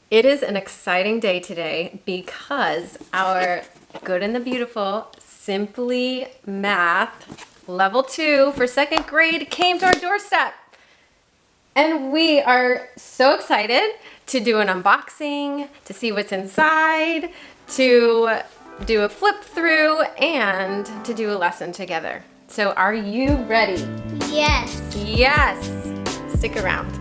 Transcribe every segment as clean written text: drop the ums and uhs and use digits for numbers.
It is an exciting day today because our Good and the Beautiful Simply Math Level 2 for 2nd grade came to our doorstep. And we are so excited to do an unboxing, to see what's inside, to do a flip through, and to do a lesson together. So are you ready? Yes. Yes. Stick around.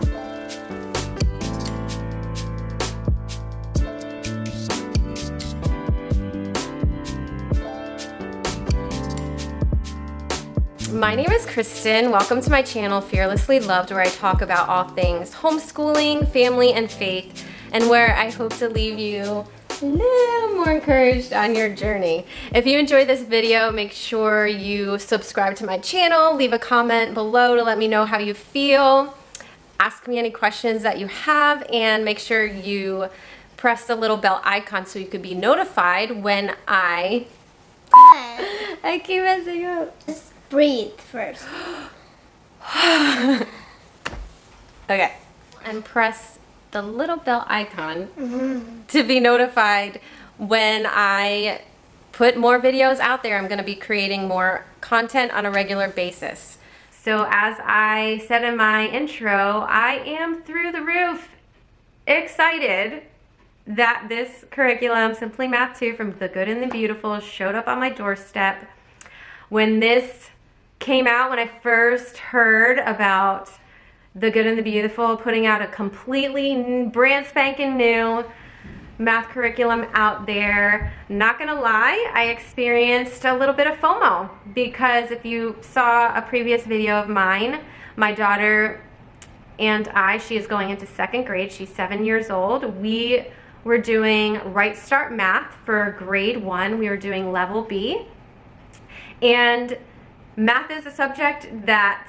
My name is Kristen. Welcome to my channel, Fearlessly Loved, where I talk about all things homeschooling, family, and faith, and where I hope to leave you a little more encouraged on your journey. If you enjoyed this video, make sure you subscribe to my channel, leave a comment below to let me know how you feel, ask me any questions that you have, and make sure you press the little bell icon so you could be notified when I keep messing up. Just breathe first. Okay, and press the little bell icon to be notified when I put more videos out there. I'm going to be creating more content on a regular basis. So as I said in my intro, I am through the roof excited that this curriculum, Simply Math 2 from The Good and the Beautiful, showed up on my doorstep. When this came out, when I first heard about The Good and the Beautiful putting out a completely brand spanking new math curriculum out there, not gonna lie, I experienced a little bit of FOMO, because if you saw a previous video of mine, my daughter and she is going into 2nd grade, she's 7 years old. We were doing Right Start Math for grade 1. We were doing level B. And math is a subject that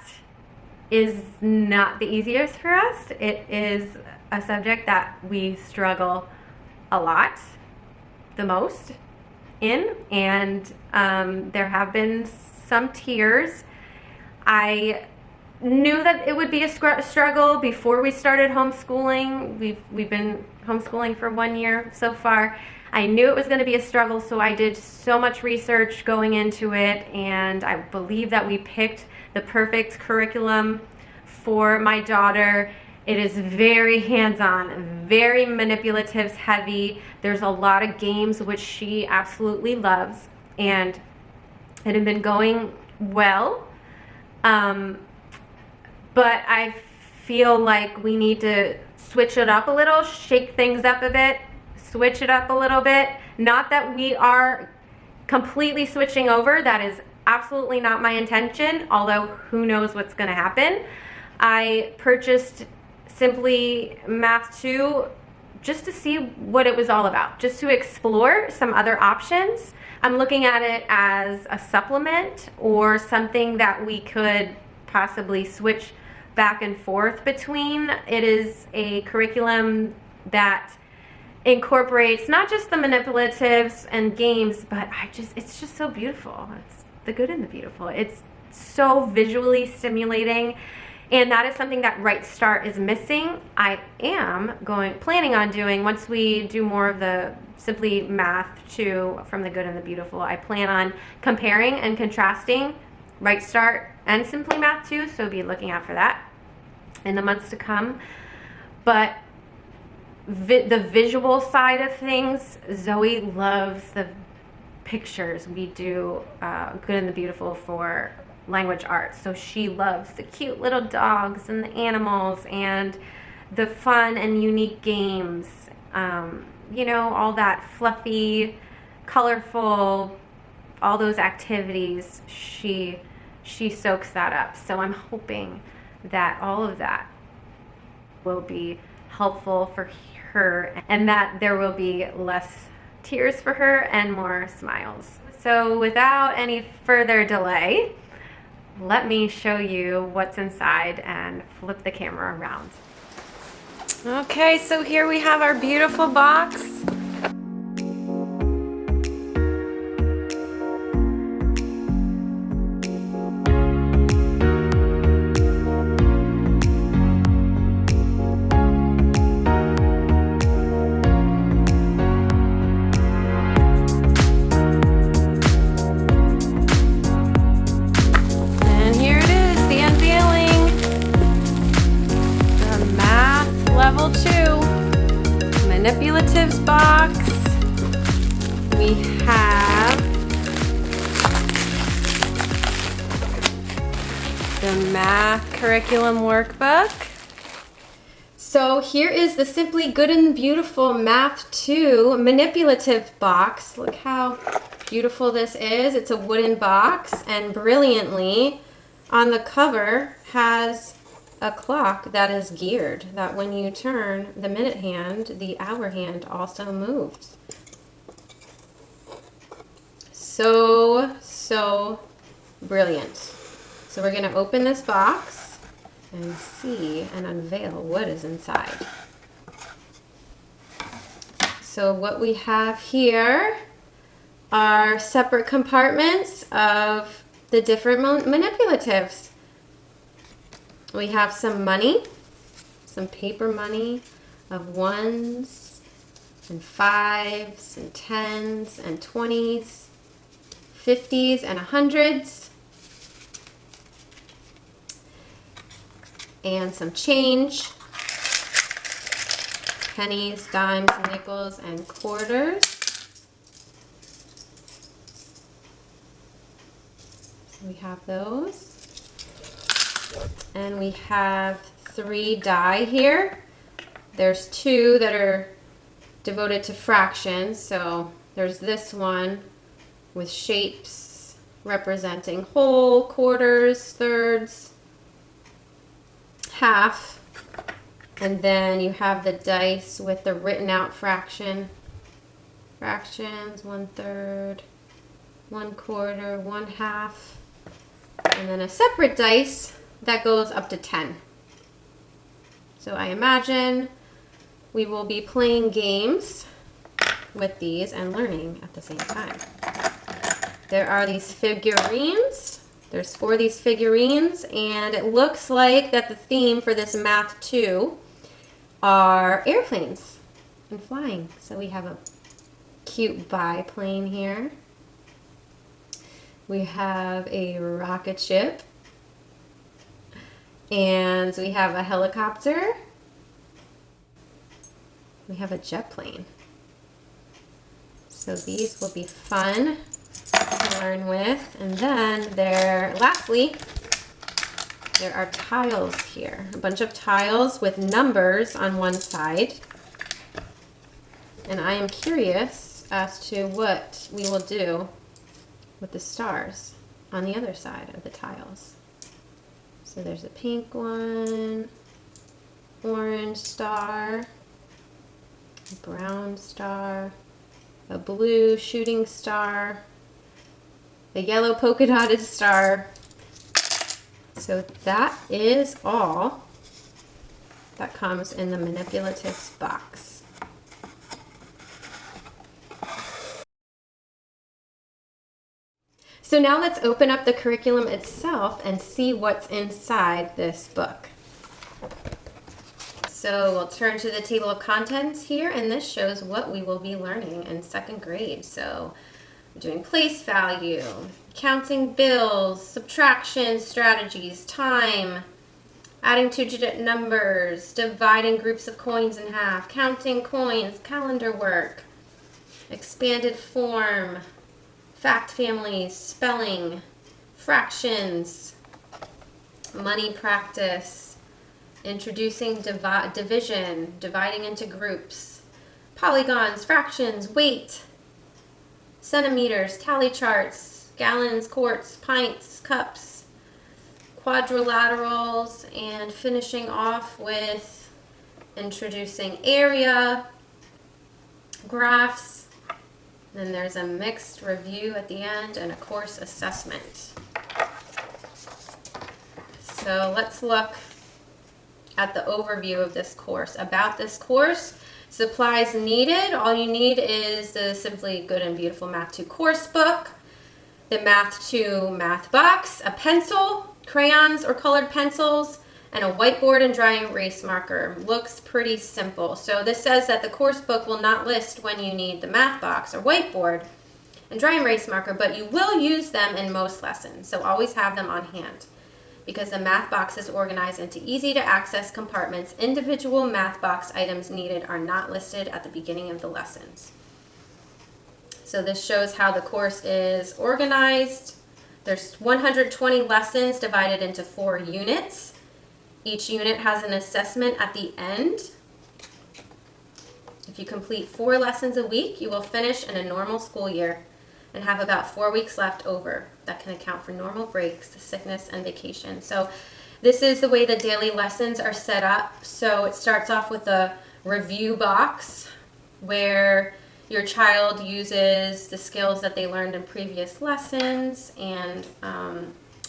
is not the easiest for us. It is a subject that we struggle a lot, the most in, and there have been some tears. I knew that it would be a struggle before we started homeschooling. We've been homeschooling for 1 year so far. I knew it was going to be a struggle, so I did so much research going into it, and I believe that we picked the perfect curriculum for my daughter. It is very hands-on, very manipulatives heavy. There's a lot of games, which she absolutely loves, and it had been going well. But I feel like we need to switch it up a little, shake things up a bit, switch it up a little bit. Not that we are completely switching over. That is absolutely not my intention, although who knows what's going to happen. I purchased Simply Math 2 just to see what it was all about, just to explore some other options. I'm looking at it as a supplement or something that we could possibly switch back and forth between. It is a curriculum that incorporates not just the manipulatives and games, but it's just so beautiful. It's The Good and the Beautiful. It's so visually stimulating, and that is something that Right Start is missing. I am planning on doing, once we do more of the Simply Math 2 from The Good and the Beautiful, I plan on comparing and contrasting Right Start and Simply Math 2, so be looking out for that in the months to come. But the visual side of things, Zoe loves the pictures. We do Good and the Beautiful for language arts, so she loves the cute little dogs and the animals and the fun and unique games, you know, all that fluffy, colorful, all those activities. She soaks that up. So I'm hoping that all of that will be helpful for her, and that there will be less tears for her and more smiles. So without any further delay, let me show you what's inside and flip the camera around. Okay, so here we have our beautiful box. box. We have the math curriculum workbook. So here is the Simply Good and Beautiful Math 2 Manipulative Box. Look how beautiful this is. It's a wooden box, and brilliantly on the cover has a clock that is geared, that when you turn the minute hand, the hour hand also moves. So brilliant. So we're going to open this box and see and unveil what is inside. So what we have here are separate compartments of the different manipulatives. We have some money, some paper money of 1s and 5s and 10s and 20s, 50s and 100s, and some change, pennies, dimes, nickels, and quarters. We have those. And we have 3 die here. There's 2 that are devoted to fractions. So there's this one with shapes representing whole, quarters, thirds, half. And then you have the dice with the written out fractions, 1/3, 1/4, 1/2. And then a separate dice that goes up to 10. So I imagine we will be playing games with these and learning at the same time. There are these figurines. There's 4 of these figurines, and it looks like that the theme for this Math 2 are airplanes and flying. So we have a cute biplane here. We have a rocket ship. And we have a helicopter. We have a jet plane. So these will be fun to learn with. And then lastly, there are tiles here. A bunch of tiles with numbers on one side. And I am curious as to what we will do with the stars on the other side of the tiles. So there's a pink one, orange star, a brown star, a blue shooting star, a yellow polka dotted star. So that is all that comes in the Manipulatives box. So now let's open up the curriculum itself and see what's inside this book. So we'll turn to the table of contents here, and this shows what we will be learning in 2nd grade. So we're doing place value, counting bills, subtraction strategies, time, adding 2-digit numbers, dividing groups of coins in half, counting coins, calendar work, expanded form, fact families, spelling, fractions, money practice, introducing division, dividing into groups, polygons, fractions, weight, centimeters, tally charts, gallons, quarts, pints, cups, quadrilaterals, and finishing off with introducing area, graphs. Then there's a mixed review at the end and a course assessment. So let's look at the overview of this course. About this course, supplies needed. All you need is the Simply Good and Beautiful Math 2 course book, the Math 2 math box, a pencil, crayons or colored pencils, and a whiteboard and dry erase marker. Looks pretty simple. So this says that the course book will not list when you need the math box or whiteboard and dry erase marker, but you will use them in most lessons. So always have them on hand. Because the math box is organized into easy to access compartments, individual math box items needed are not listed at the beginning of the lessons. So this shows how the course is organized. There's 120 lessons divided into 4 units. Each unit has an assessment at the end. If you complete 4 lessons a week, you will finish in a normal school year and have about 4 weeks left over. That can account for normal breaks, sickness, and vacation. So this is the way the daily lessons are set up. So it starts off with a review box where your child uses the skills that they learned in previous lessons, and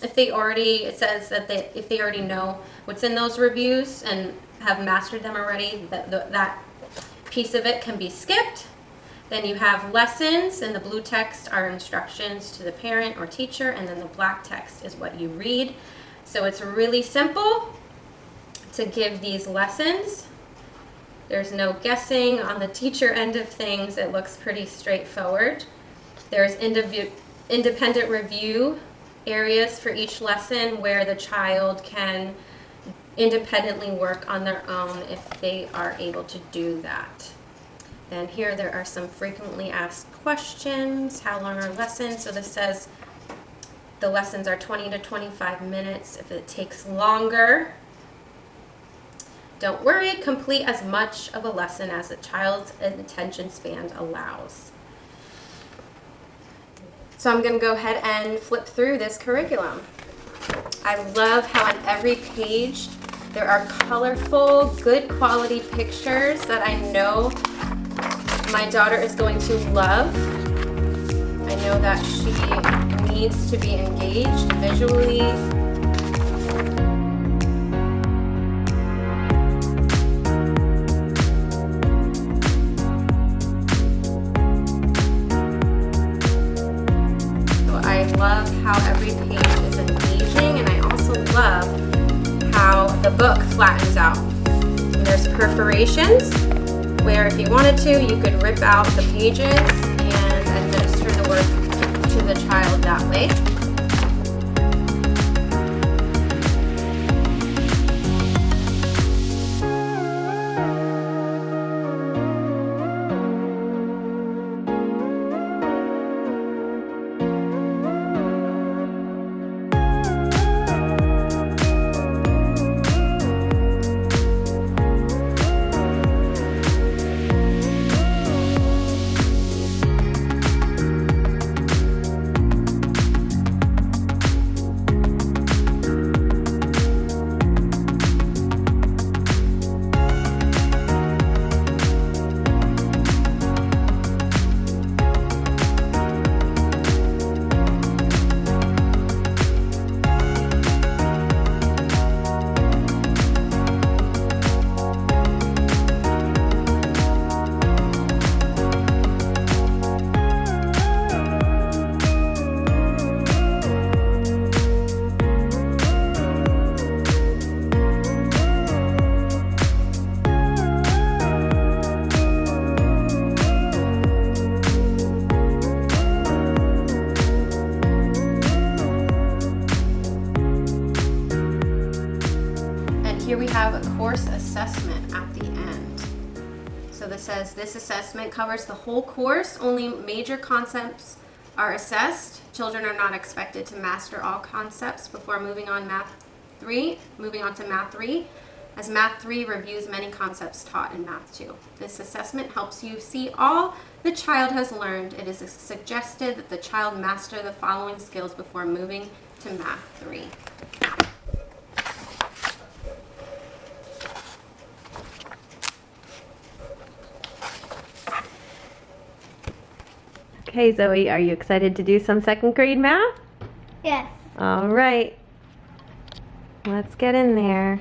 it says that if they already know what's in those reviews and have mastered them already, that piece of it can be skipped. Then you have lessons, and the blue text are instructions to the parent or teacher, and then the black text is what you read. So it's really simple to give these lessons. There's no guessing on the teacher end of things. It looks pretty straightforward. There's independent review areas for each lesson where the child can independently work on their own if they are able to do that. And here there are some frequently asked questions. How long are lessons? So this says the lessons are 20 to 25 minutes. If it takes longer, don't worry, complete as much of a lesson as the child's attention span allows. So I'm going to go ahead and flip through this curriculum. I love how on every page there are colorful, good quality pictures that I know my daughter is going to love. I know that she needs to be engaged visually. Love how every page is engaging, and I also love how the book flattens out. And there's perforations where if you wanted to, you could rip out the pages and administer the work to the child that way. Here we have a course assessment at the end. So this says this assessment covers the whole course. Only major concepts are assessed. Children are not expected to master all concepts before moving on to Math 3, as Math 3 reviews many concepts taught in Math 2. This assessment helps you see all the child has learned. It is suggested that the child master the following skills before moving to Math 3. Okay, Zoe, are you excited to do some second grade math? Yes. All right. Let's get in there.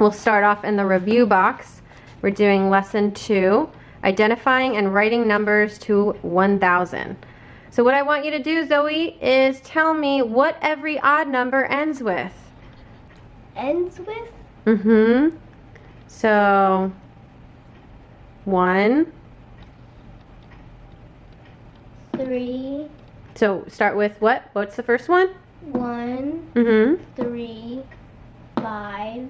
We'll start off in the review box. We're doing lesson 2, identifying and writing numbers to 1,000. So what I want you to do, Zoe, is tell me what every odd number ends with. Ends with? Mm-hmm. So 1. 3. So start with what? What's the first one? 1. Mm-hmm. 3, 5,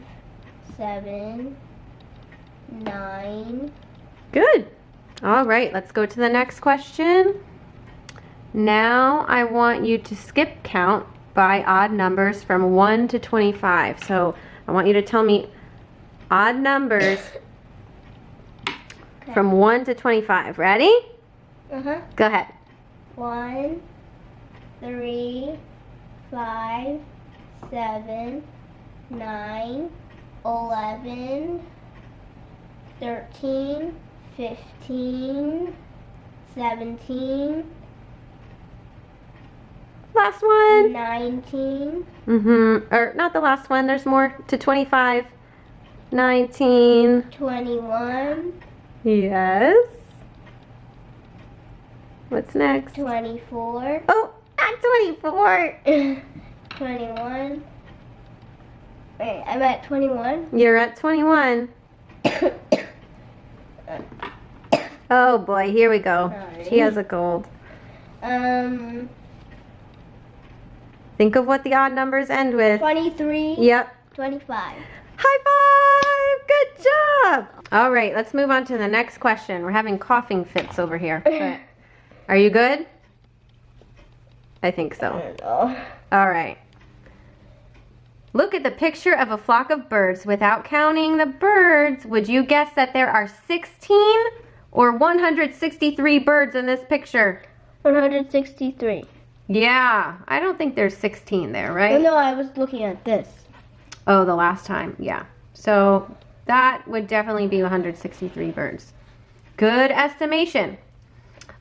7, 9. Good. All right, let's go to the next question. Now I want you to skip count by odd numbers from 1 to 25. So I want you to tell me odd numbers from 1 to 25. Ready? Uh-huh. Go ahead. 1, 3, 5, 7, 9, 11, 13, 15, 17, Last one. 19, Or not the last one. There's more to 25. 19. 21, Yes. What's next? 24, Oh, not 24. 21. Wait, I'm at 21. You're at 21. Oh boy, here we go. Sorry. She has a cold. Think of what the odd numbers end with. 23, Yep. 25. High five! Good job! All right, let's move on to the next question. We're having coughing fits over here. But are you good? I think so. I don't know. All right. Look at the picture of a flock of birds. Without counting the birds, would you guess that there are 16 or 163 birds in this picture? 163. Yeah, I don't think there's 16 there, Oh, right? no, I was looking at this. Oh, the last time, yeah. So that would definitely be 163 birds. Good estimation.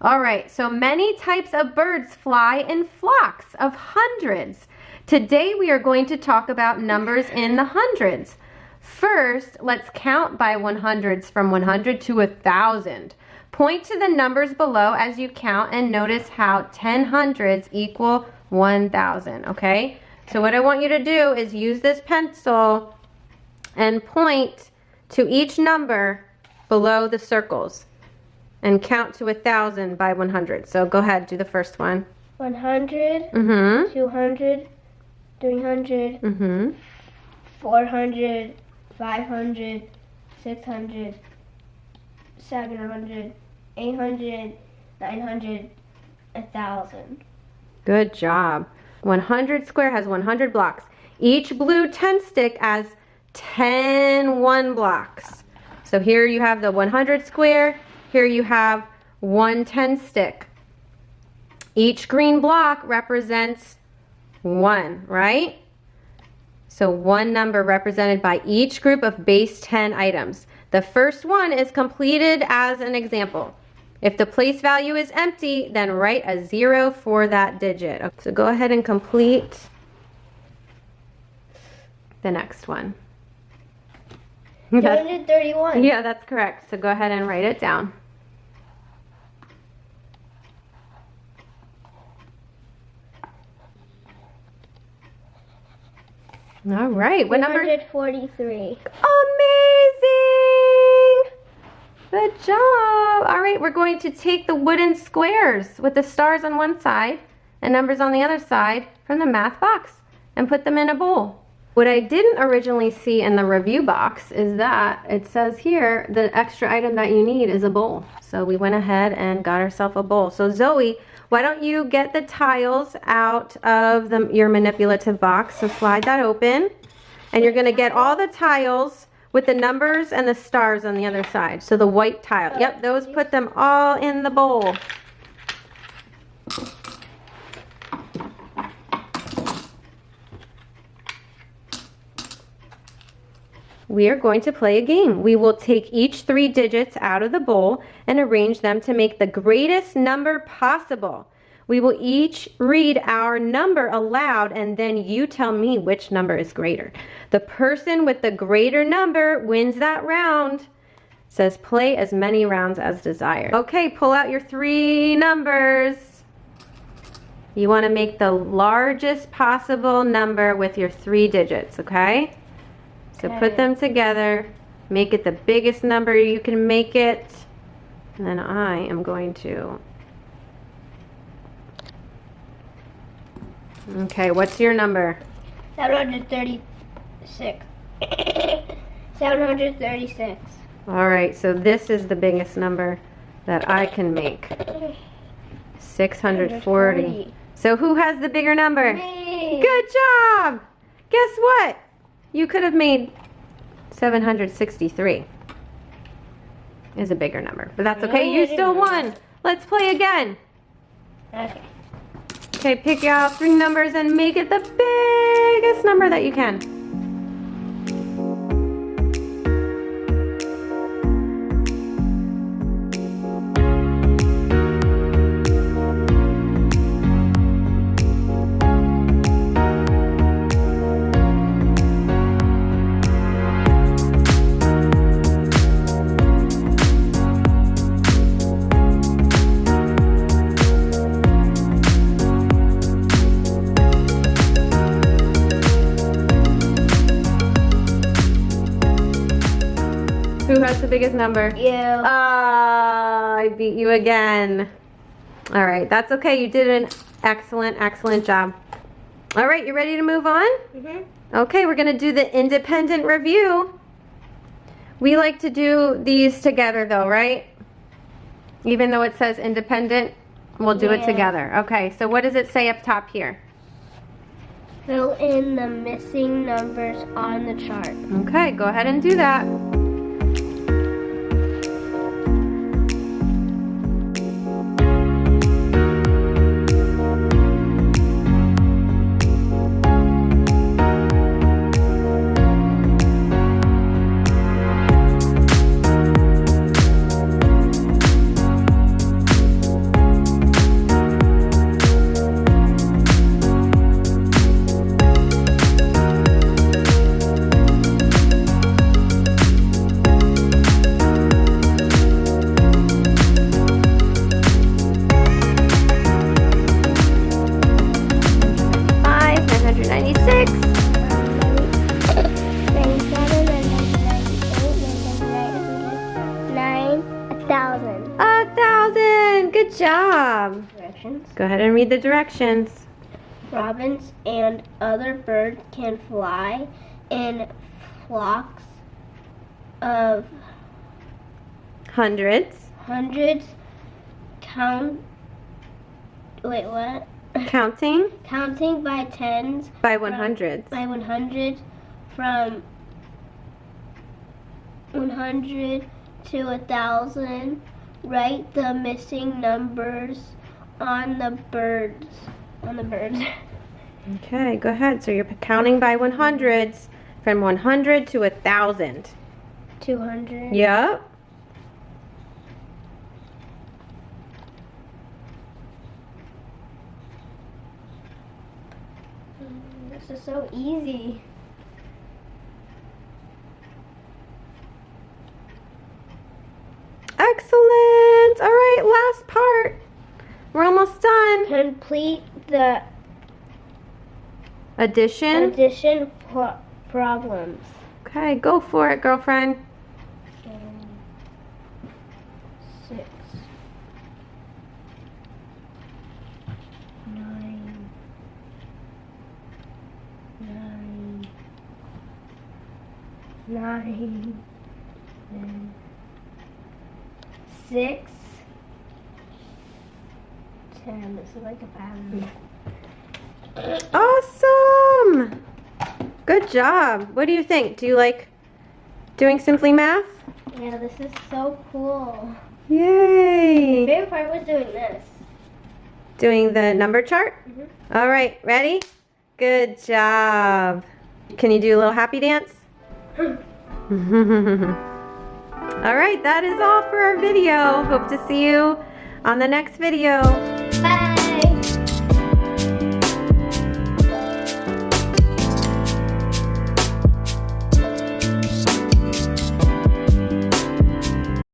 All right, so many types of birds fly in flocks of hundreds. Today we are going to talk about numbers in the hundreds. First, let's count by 100s from 100 to 1,000. Point to the numbers below as you count and notice how 10 hundreds equal 1,000, okay? So what I want you to do is use this pencil and point to each number below the circles and count to 1,000 by 100. So go ahead, do the first one. 100, Mm-hmm. 200, 300, Mm-hmm. 400, 500, 600, 700, 800, 900, 1,000. Good job. 100 square has 100 blocks. Each blue 10 stick has 10 1 blocks. So here you have the 100 square. Here you have 1 10 stick. Each green block represents 1, right? So one number represented by each group of base 10 items. The first one is completed as an example. If the place value is empty, then write a 0 for that digit. So go ahead and complete the next one. 231. Yeah, that's correct. So go ahead and write it down. All right, what number? 243. Amazing! Good job. All right, we're going to take the wooden squares with the stars on one side and numbers on the other side from the math box and put them in a bowl. What I didn't originally see in the review box is that it says here the extra item that you need is a bowl. So we went ahead and got ourselves a bowl. So Zoe, why don't you get the tiles out of your manipulative box? So slide that open. And you're going to get all the tiles with the numbers and the stars on the other side. So the white tile. Yep, those, put them all in the bowl. We are going to play a game. We will take each 3 digits out of the bowl and arrange them to make the greatest number possible. We will each read our number aloud and then you tell me which number is greater. The person with the greater number wins that round. It says play as many rounds as desired. Okay, pull out your 3 numbers. You want to make the largest possible number with your 3 digits, okay? So put them together, make it the biggest number you can make it, and then I am going to... Okay, what's your number? 736. 736. All right, so this is the biggest number that I can make. 640. So who has the bigger number? Me. Good job! Guess what? You could have made 763 is a bigger number, but that's okay. You still won. Let's play again. Okay. Okay, pick out 3 numbers and make it the biggest number that you can. Who has the biggest number? You. I beat you again. All right, that's okay. You did an excellent job. All right, you ready to move on? Okay, we're gonna do the independent review. We like to do these together though, right? Even though it says independent, we'll do it Yeah. together. Okay, so what does it say up top here? Fill in the missing numbers on the chart. Okay, go ahead and do that. Good job. Directions. Go ahead and read the directions. Robins and other birds can fly in flocks of Hundreds. Count. Wait, what? Counting Counting by tens. by 100s. By 100 from 100 to 1,000. Write the missing numbers on the birds. Okay, go ahead. So you're counting by 100s from 100 to 1,000. 200. Yep. This is so easy. Excellent. All right, last part. We're almost done. Complete the Addition. problems. Okay, go for it, girlfriend. 6, 9, 10, 6, 10. This is like a pattern. Awesome. Good job. What do you think? Do you like doing Simply Math? Yeah, this is so cool. Yay. My favorite part was doing this. Doing the number chart? All right, ready? Good job. Can you do a little happy dance? All right, that is all for our video. Hope to see you on the next video.